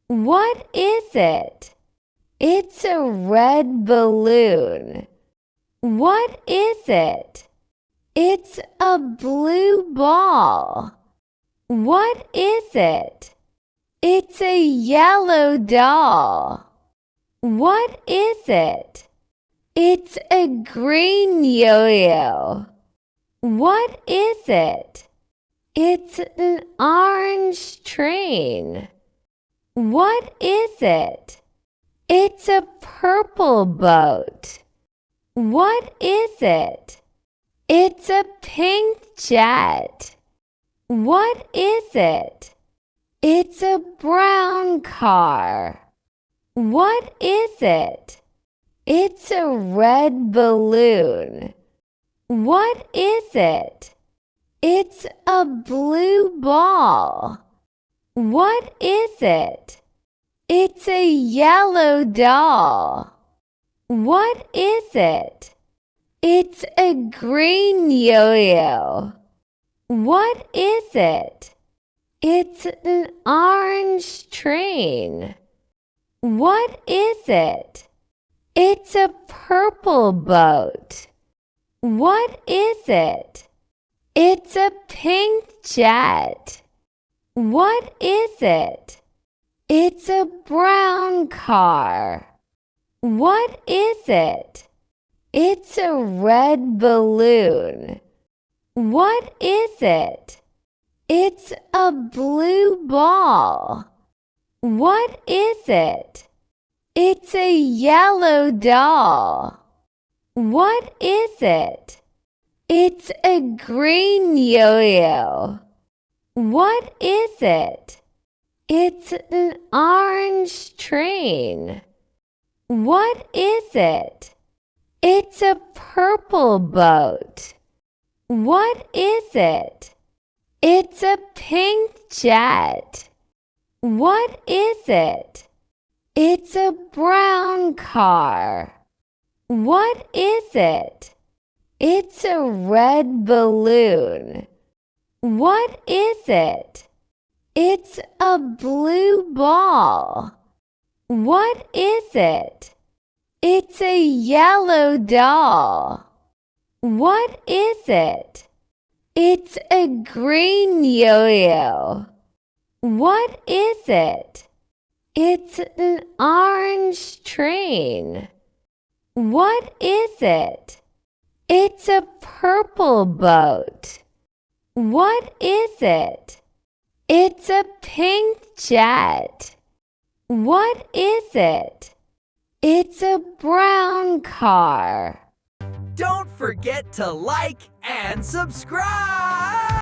What is it? It's a red balloon. What is it? It's a blue ball. What is it? It's a yellow doll. What is it? It's a green yo-yo. What is it? It's an orange train. What is it? It's a purple boat. What is it? It's a pink jet. What is it? It's a brown car. What is it? It's a red balloon. What is it? It's a blue ball. What is it? It's a yellow doll. What is it? It's a green yo-yo. What is it? It's an orange train. What is it? It's a purple boat. What is it? It's a pink jet. What is it? It's a brown car. What is it? It's a red balloon. What is it? It's a blue ball. What is it? It's a yellow doll. What is it? It's a green yo-yo. What is it? It's an orange train. What is it? It's a purple boat. What is it? It's a pink jet. What is it? It's a brown car. What is it? It's a red balloon. What is it? It's a blue ball. What is it? It's a yellow doll. What is it? It's a green yo-yo. What is it? It's an orange train. What is it? It's a purple boat. What is it? It's a pink jet. What is it? It's a brown car. Don't forget to like and subscribe!